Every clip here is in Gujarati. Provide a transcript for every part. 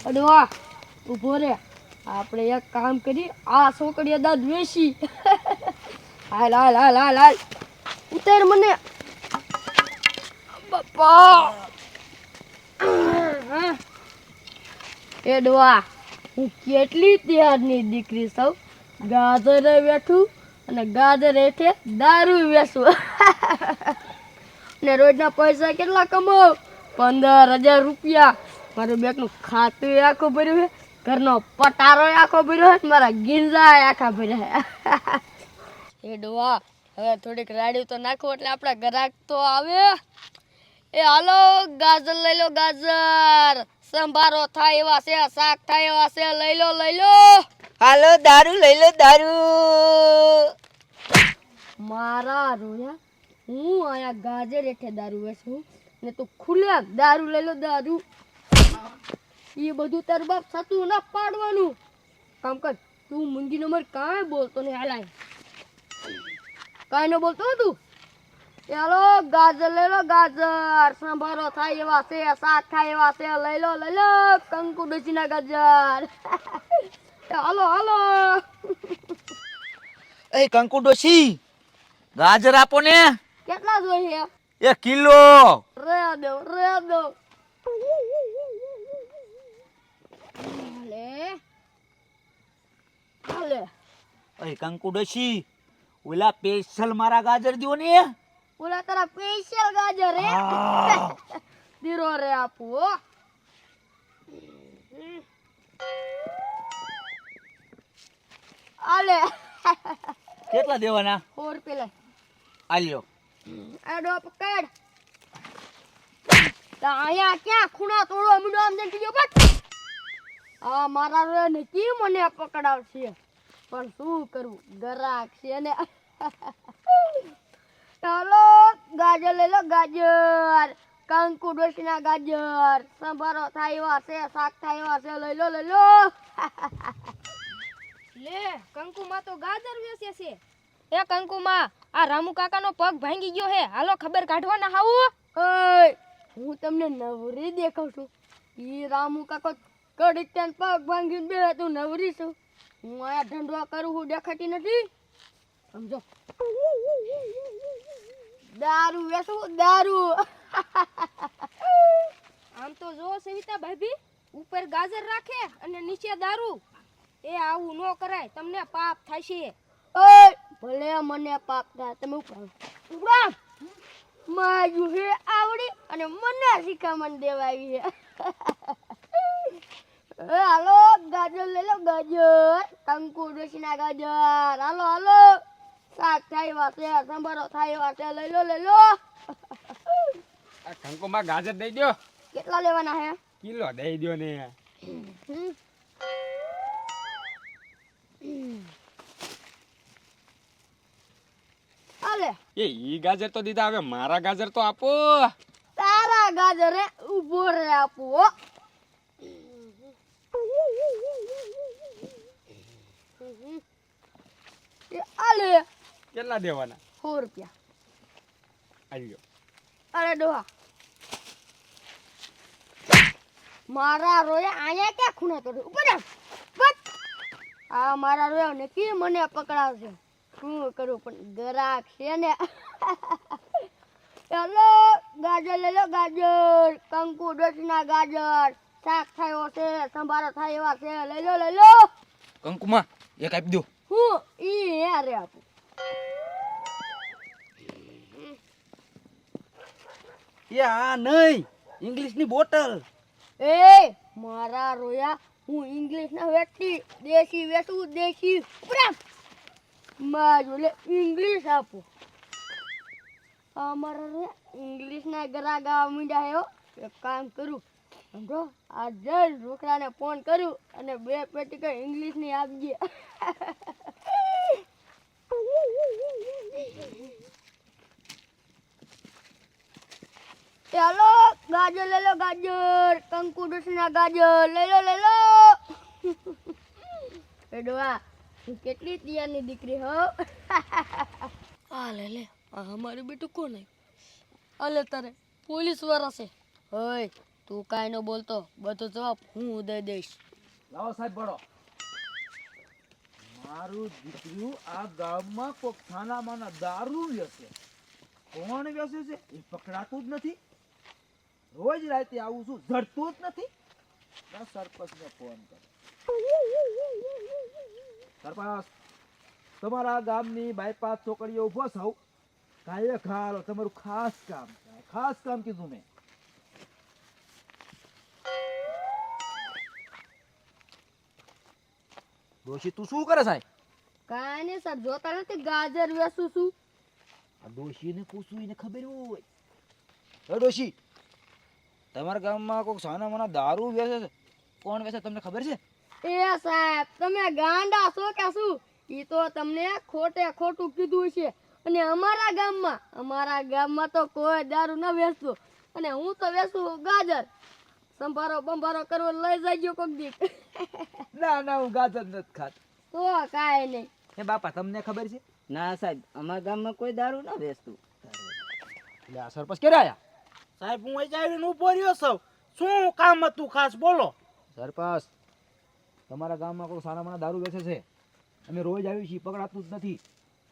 અડવા ઊભો રે. આપણે એક કામ કરી, આ છોકરીએ દાદ વેચી. હાલ હાલ હાલ હાલ હાલ ઉતાર મને બાપા. એ ડોવા, હું કેટલી ત્યારની દીકરી છું. ગાજરે બેઠું અને ગાજર હેઠે દારૂ વેચું. ને રોજના પૈસા કેટલા કમાવ? 15,000 રૂપિયા. મારું બેગનું ખાતું આખું ભર્યું છે, ઘરનો પટારો આખો ભર્યો છે, મારા ગીંજા આખા ભર્યા. એ ડોવા, હવે થોડીક રાડી તો નાખો એટલે આપણા ગ્રાહક તો આવે. એ હાલો, ગાજર લઈ લો, ગાજર. સંભારો થાય એવા છે, શાક થાય એવા છે, લઈ લો લઈ લો. હાલો, દારૂ લઈ લો, દારૂ. મારા રોયા, હું આયા ગાજર હેઠે દારૂ વેચું ને તું ખુલે દારૂ લઈ લો, દારૂ. એ બધું તાર બાપ સાચું ના પાડવાનું. કામ કર, તું મૂંગી નંબર કાંઈ બોલતો નહીં. હાલાય કાંઈ ન બોલતો તું. ચાલો, ગાજર લઈ લો, ગાજર. સંભારો થાય એવા છે, શાક થાય એવા છે, લઈ લો લઈ લો. કંકુ ડોશીના ગાજર. હાલો હાલો. એ કંકુ ડોશી, ગાજર આપો ને. કેટલા જોઈએ? 1 કિલો. રે દો રે દો. હાલે એ કંકુ ડોશી, ઓલા સ્પેશિયલ મારા ગાજર દો ને. ઓલા તારા સ્પેશિયલ ગાજર રે. દીરો રે આપો. આલે કેટલા દેવાના? 4 રૂપિયા. આલ્યો. આડો પકડ. તા આયા ક્યાં ખૂણા તોડવા મીડો આમ જઈને ગયો બટ. આ મારા રે ને કી મને પકડાવશે, પણ શું કરું, ગરાક છે ને. ચાલો, ગાજર લઈ લો, ગાજર. કંકુ ડોશીના ગાજર. સંભારો થાય એવા છે, શાક થાય એવા છે, લઈ લો લઈ લો. લે, કંકુમાં તો ગાજર વેચે છે. એ કંકુમાં, આ રામુ કાકાનો પગ ભાંગી ગયો હે, હાલો ખબર કાઢવાના હાવું. ઓય, હું તમને નવરી દેખાવ છું. ઈ રામુ કાકો કડીક ત્યાં પગ ભાંગીને બે તું નવરી છું. હું આયા ઢંઢવા કરું, હું દેખાતી નથી. સમજો, દારૂ વેચું, દારૂ. આમ તો જો સવિતા ભાભી, ઉપર ગાજર રાખે અને નીચે દારૂ. એ આવું ન કરાય, તમને પાપ થશે. ઓય, ભલે મને પાપ થાય, તમે ઉપાડો. મારું હે આવડી અને મને શીખામણ દેવાવી છે. હાલો, ગાજર લઈ લો, ગાજર. કંકુ ડોશીના ગાજર. હાલો હાલો. શાક થાય એવા છે, સંભારો થાય એવા છે, લઈ લો લઈ લો. આ કંકુમાં ગાજર દઈ દો. કેટલા લેવાના હે? કિલો દઈ દો ને. હાલે, એ ઈ ગાજર તો દીધા, હવે મારા ગાજર તો આપો. તારા ગાજર રે ઉભો રે આપો. હાલે, કેટલા દેવાના? 4 રૂપિયા. આલ્યો. અરે ડોહા, મારા રોયા આયા ક્યાં ખૂણા તોડે? ઉપર આવ. બટ આ મારા રોયા ને કી મને પકડાવશે. શું કરું, પણ ગરાક છે ને. ચાલો, ગાજર લઈ લો, ગાજર. કંકુ ડોશીના ગાજર. શાક થાય છે, સંભારો થાય એવા છે, લઈ લો લઈ લો. કંકુમાં એક આપી દો. હું ઈ હે રે આપું. એ આ નહીં, ઇંગ્લિશની બોટલ. એ મારા રોયા, હું ઇંગ્લિશ ના વેચતી, દેશી વેચું, દેશી. મારું લે ઇંગ્લિશ આપો. અમારા રે ઇંગ્લિશ ના ગરા ગાવા મીંડા હે. એક કામ કરું, સમજો, આ જઈ રોકડાને ફોન કરું અને 2 પેટી કઈ ઇંગ્લિશ ની આપજે. ચાલો, ગાજર લઈ લો, ગાજર. કંકુ ડોશીના ગાજર. લઈ લો લઈ લો. એડવા, હું કેટલી તિયારની દીકરી હો. આ લે, આ અમારું બેટું કોણ આવ્યું? અલે તારે પોલીસ વાળા છે. ઓય, તું કાંઈ ન બોલતો, બધો જવાબ હું દઈ દઈશ. લાવો સાહેબ બળો. મારું દીકરું આ ગામમાં કોક થાનામાંના દારૂ વેચે. કોણ વેચે છે એ પકડાતું જ નથી. રોજ રાતે આવું છું, જડતું જ નથી. સરપંચને ફોન કરો. સરપંચ, તમારા ગામની બાયપાસ ચોકડીએ ઉભો છો. કાલે ખાલો તમારું ખાસ કામ છે. ખાસ કામ કીધું મેં. ડોશી તું શું કરે સાહેબ? કાંઈ નહીં સાહેબ, જોતા નથી ગાજર વેચું છું. આ ડોશીને પૂછવું એને ખબર હોય. હે ડોશી, તમારા ગામમાં કોઈક સાના માના દારૂ વેચે છે. કોણ વેચે તમને ખબર છે? એ સાહેબ, તમે ગાંડા છો કે શું? ઈ તો તમને ખોટે ખોટું કીધું છે. અને અમારા ગામમાં તો કોઈ દારૂ ન વેચતું. અને હું તો વેચું ગાજર. સંભારો બંભારો કરવો લઈ જજો કોક દી. ના ના, હું ગાજર નથી ખાતો. તો કાંઈ નહીં. હે બાપા, તમને ખબર છે? ના સાહેબ, અમારા ગામમાં કોઈ દારૂ ના વેચતું. એટલે આ સરપંચ ક્યારે આયા? સાહેબ હું અહીં આવીને ઊભો રહ્યો છું. શું કામ હતું ખાસ બોલો? સરપંચ, તમારા ગામમાં કોઈ સાના માના દારૂ વેચે છે. અમે રોજ આવી છીએ, પકડાતું જ નથી.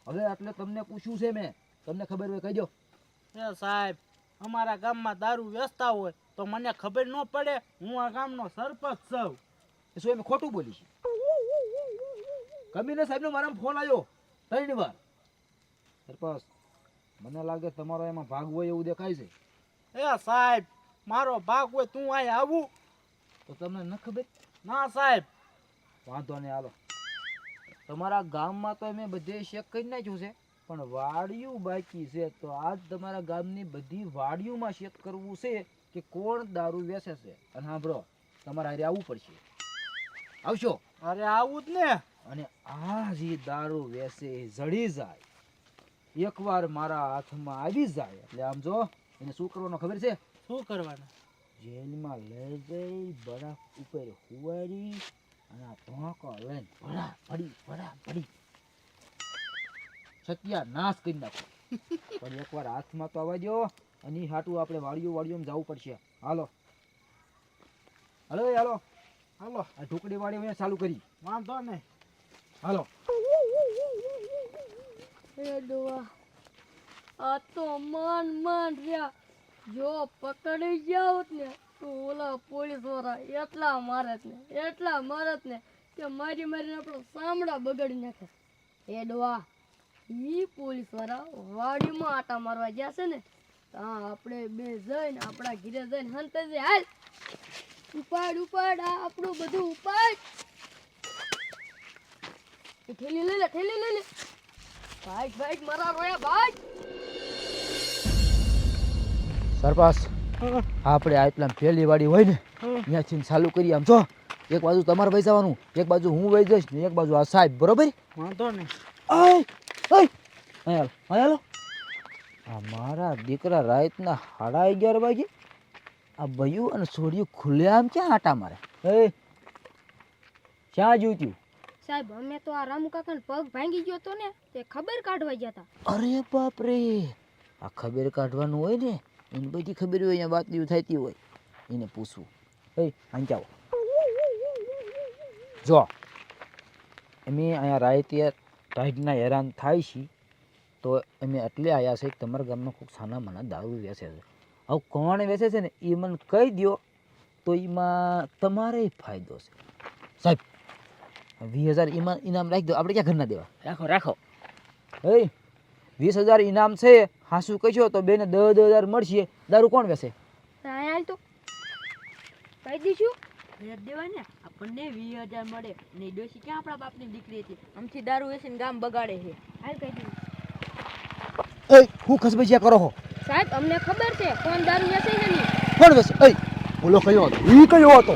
હવે એટલે તમને પૂછ્યું છે મેં. તમને ખબર હોય કહી દો. એ સાહેબ, અમારા ગામમાં દારૂ વેચતા હોય તો મને ખબર ન પડે? હું આ ગામનો સરપંચ છું. એ શું એમ ખોટું બોલી છે? કમિશનર સાહેબનો મારામાં ફોન આવ્યો 3 વાર. સરપંચ, મને લાગે તમારો એમાં ભાગ હોય એવું દેખાય છે. એ સાહેબ, મારો ભાગ હોય તું અહીં આવું? તો તમને ન ખબર? ના સાહેબ. વાંધો નહીં, હાલો. તમારા ગામમાં તો મેં બધે ચેક કરી નાખ્યું છે, પણ વાડિયું બાકી છે. તો આજ તમારા ગામની બધી વાડિયુંમાં ચેક કરવું છે કે કોણ દારૂ વેચે છે. અને સાંભળો, તમારે હારે આવવું પડશે. આવશો? અરે આવું જ ને. અને આ જે દારૂ વેચે એ જડી જાય, એકવાર મારા હાથમાં આવી જાય એટલે આમ જો એને શું કરવાનું ખબર છે? શું કરવાનું? જેલમાં લઈ જઈ બરફ ઉપર હુવારી અને આ ધોકો લઈને ભડી સત્યાનાશ કરી નાખો. પણ એકવાર હાથમાં તો આવવા દો. અને ઈ હાટું આપણે વાડીઓમાં જવું પડશે. હાલો હાલો હાલો હાલો. આ ઢોકળી વાળી મેં ચાલુ કરી. વાંધો નહીં. હાલો. એ ડોવા, આ તો મન રહ્યા. જો પકડી જાવ ને તો ઓલા પોલીસ વાળા એટલા મારત ને કે મારીને આપણો સાંભળા બગાડી નાખે. એ ડોવા, ઈ પોલીસ વાળા વાડીમાં આટા મારવા ગયા છે ને, હા આપણે બે જઈને આપણા ઘીરે જઈને હંતે છે. હાલ ઉપાડ આ આપણું બધું ઉપાડ. એ ઠેલી લઈ લે ભાઈ મારા રોયા ભાઈ. સરપંચ, આપણે આટલા પહેલી વાડી હોય ને ત્યાંથી ચાલુ કરી. આમ જો, એક બાજુ તમારે વહી જવાનું, એક બાજુ હું વહી જઈશ ને એક બાજુ આ સાહેબ. બરોબર? વાંધો નહીં. હાલો. આ મારા દીકરા રાતના 11:30 વાગે આ બયું અને છોડ્યું ખુલ્લે આમ ક્યાં આટા મારે? ક્યાં જોયું? સાહેબ અમે તો આ રામુ કાકાનો પગ ભાંગી ગયો તો ને તે ખબર કાઢવા ગયા હતા. અરે બાપ રે, આ ખબર કાઢવાનું હોય ને, એને બધી ખબર હોય, અહીંયા વાતલીઓ થતી હોય, એને પૂછવું. અહીં જાઓ. જો અમે અહીંયા રાતે ટાઈટના હેરાન થાય છે તો અમે એટલે આવ્યા છે કે તમારા ગામમાં ખૂબ સાના માના દારૂ વેચે છે. હવે કોણ વેચે છે ને એ મને કહી દો તો એમાં તમારે ફાયદો છે. સાહેબ 20,000 ઇનામ રાખી દો. આપણે ક્યાં ઘરના દેવા? રાખો. 20,000 ઇનામ છે. હાસું કહેશો તો બેને 10,000 મળશે. દારૂ કોણ વેચે? હાલ તો કહી દઈશું. દેવાય ને આપણને 20,000 મળે. ને ડોશી ક્યાં આપણા બાપની દીકરી હતી, આમથી દારૂ વેચીને ગામ બગાડે છે. હાલ કહી દઈશું. હું ખસબજિયા કરો હો? સાહેબ અમને ખબર છે કોણ દારૂ વેચે છે ને. કોણ વેચે? બોલો કયો હતો? ઈ કયો હતો?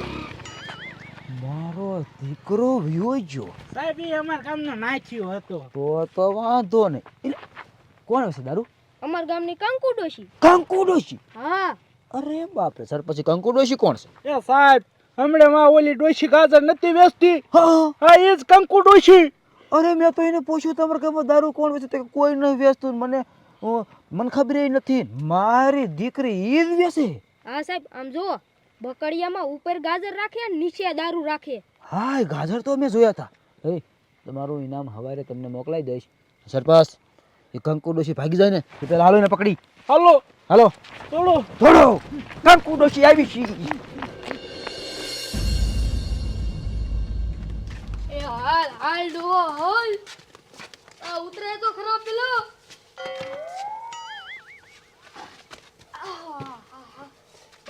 મારો દીકરો વિયો ગયો. સાહેબ એ અમારા ગામનો નાખ્યો હતો. તો વાંધો નહીં. કોણ વેચે દારૂ? અમાર ગામની કંકુ ડોશી. કંકુ ડોશી? હા. અરે બાપ રે સર, પછી કંકુ ડોશી કોણ છે? એ સાહેબ હમણાં માં ઓલી ડોશી ગાજર નથી વેચતી? હા હા એ જ કંકુ ડોશી. અરે મેં તો એને પૂછ્યું તમારા ગામમાં દારૂ કોણ વેચે? કોઈ નહીં વેચતું. મને ખબર નથી. મારી દીકરી ઈ જ વેચે. હા સાહેબ આમ જુઓ બકડિયામાં ઉપર ગાજર રાખે અને નીચે દારૂ રાખે. હા એ ગાજર તો મેં જોયા હતા. એ તમારું ઇનામ હવારે તમને મોકલાઈ દઈશ. સરપંચ એ કંકુ ડોશી ભાગી જાય ને તો પેલા હાલો ને પકડી. હાલો હાલો થોડો થોડો કંકુ ડોશી આવી છે. એ હાલ હાલ ડોહા હાલ. આ ઉતરે તો ખરા પેલો.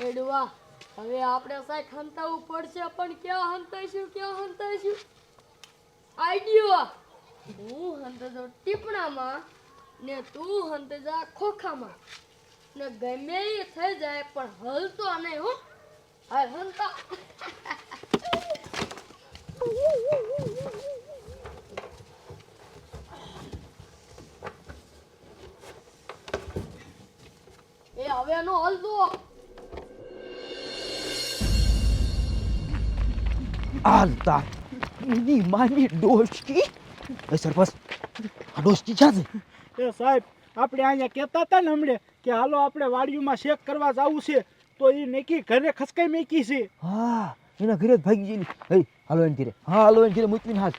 એ ડોહા હવે આપણે સાહેબ હંતાવું પડશે પણ ક્યાં હંતાઈશું આઈડિયો હું હંતે તો ટીપણામાં ને તું હંતે જા ખોખામાં ને ગમે એ થઈ જાય પણ હલતો નહીં હો. હાલ હંતા. એ હવે નો હલતો. આલતા ની માની ડોશકી. એ સરપંચ આ ડોશકી ક્યાં છે? એ સાહેબ આપણે અહીંયા કહેતા હતા ને હમણે કે હાલો આપણે વાડીઓમાં શેક કરવા જવું છે તો એ નક્કી ઘરે ખસકાઈ મેકી છે. હા એના ઘરે જ ભાગી ગયેલી. એ હાલો એને ઘરે. હા હાલો એને ઘરે મૂકીને હાલ.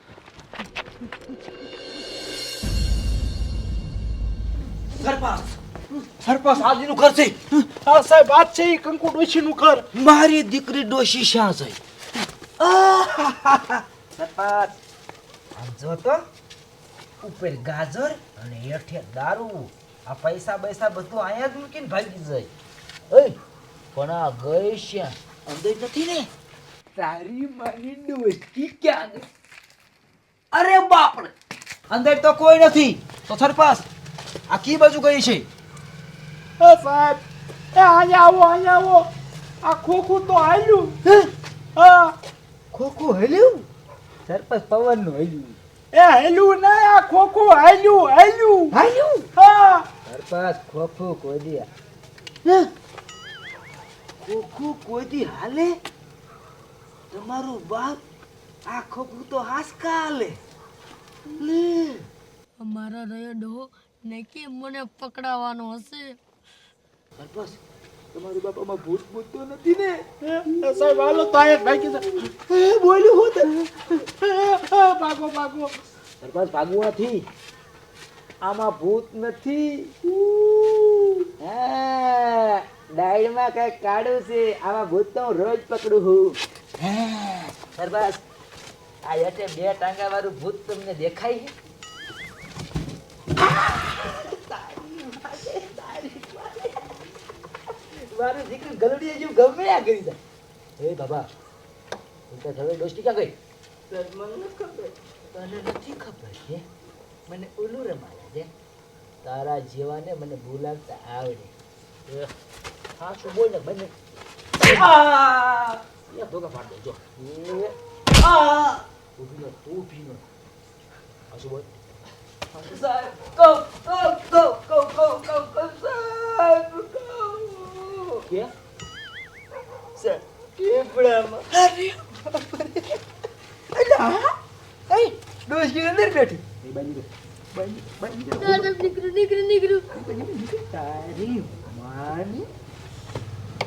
સરપંચ આજનું ઘર છે. હા સાહેબ આજ છે એ કંકુ ડોશીનું ઘર. મારી દીકરી ડોશી શ્યાં છે? સરપંચ આમ જો તો ઉપર ગાજર અને હેઠે દારૂ. આ પૈસા બૈસા બધું અહીંયા જ મૂકીને ભાગી જાય. એ પણ આ ગઈ શ્યાં અંદર નથી ને? તારી મારી ડોશી ક્યાં ગઈ? અરે બાપરે, અંદર તો કોઈ નથી. તો સરપંચ આ કી બાજુ ગઈ છે? એ સાહેબ એ અહીંયા આવો. આ ખોખું તો હાલ્યું. હા ખોખું હલ્યું? સરપંચ પવનનું હલ્યું. એ હાલ્યું ને આ ખોખું હાલ્યું. હાલ્યું? હા સરપંચ ખોખું કોઈ દી ખોખું કોઈ દી હાલે? તમારું બાપ આ ખોખું તો હાસકા હાલે. લે અમારા રયો ડોહો ને કે મને પકડાવાનો હશે. સરપંચ તમારું બાપામાં ભૂત ભૂત તો નથી ને? એ સાહેબ હાલો તો અહીંયા જ ભાગી જાય. બોલ્યું હોત. ભાગો સરપંચ ભાગવું નથી. આમાં ભૂત નથી. હા ડાયરીમાં કઈ કાઢું છે. આમાં ભૂત તો હું રોજ પકડું છું. સરપંચ આ હેઠે 2 ટાંગા વાળું ભૂત તમને દેખાય છે? મારી દીકરી ગલડીએ જેવું ગમે આ કરી જાય. હે બાબા ઉલટા હવે ડોસ્ટી ક્યાં ગઈ? મને ખબર. તને નથી ખબર છે? મને ઓલું રમાડે છે. તારા જેવાને મને બોલાવતા આવડે. હા શું બોલ ને બને. યા ધોકા પાડ દો જો. ઊભી નો. આ શું બોલ? સાહેબ કહો સાહેબ કે સર ટીપડામાં. અરે ડોસ્ટી અંદર બેઠી. એ બાજુ નીકળું. તારી માની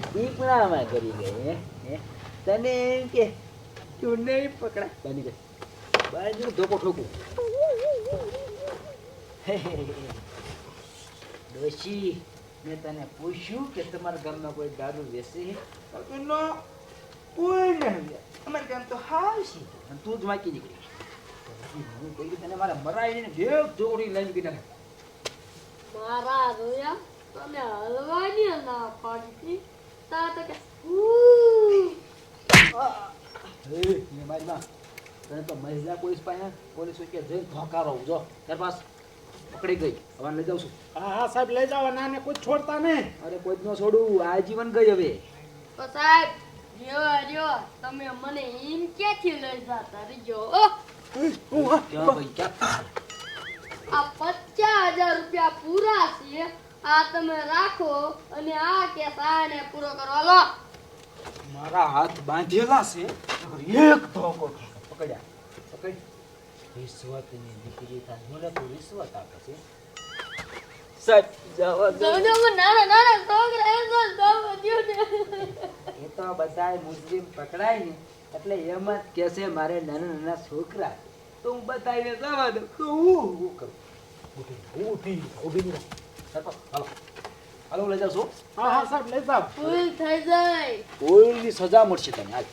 ટીપડામાં કરી ગઈ હે? તને એમ કે તું નહીં પકડા. બાજુ ધોકો ઠોકું. ડોશી મેં તને પૂછ્યું કે તમારા ગામમાં કોઈ દારૂ વેચે? કોઈ નહીં. અમારે ગામ તો હાવ છે. અને તું જ વાંકી નીકળી. હું કહી તને મારા મરાઈને દેવ ચોરી લઈને ગઈ નાખે. મારા રોયા તને હલવાની ના પાડી તા તો કે હે ને મારી માં તને તો મહિલા પોલીસ પાસે પોલીસ કે જઈને ધોકારો જો તાર પાસ પકડી ગઈ. હવે લઈ જાઉં છું. હા સાહેબ લઈ જાઓ. નાને કોઈ છોડતા નહીં. અરે કોઈ ન છોડું. આજીવન ગઈ હવે. તો સાહેબ રહ્યો તમે મને એમ ક્યાંથી લઈ જતા રહીજો. ક્યાં ભાઈ ક્યાં? આ 50,000 રૂપિયા પૂરા છે. આ તમે રાખો અને આ કેસ આને પૂરો કરો. લો મારા હાથ બાંધેલા છે. એક ધોકો પકડ્યા. પકડ. રિશ્વતની દીકરી થાય મને તો રિશ્વત આપે છે. સાહેબ જવા દો. નાના છોકરા એમ તો દો દ્યો ને. એ તો તો બધાય મુસ્લિમ પકડાય ને એટલે એમ જ કે છે મારે નાના નાના છોકરા તો હું બતાવીને જવા દઉં તો હું કરું ઊભી નહીં સરપંચ હાલો હાલો લઈ જાવ છો હા હા સાહેબ લઈ જાઓ ભૂલ થઈ જાય કોઈની સજા મળશે તને હાલ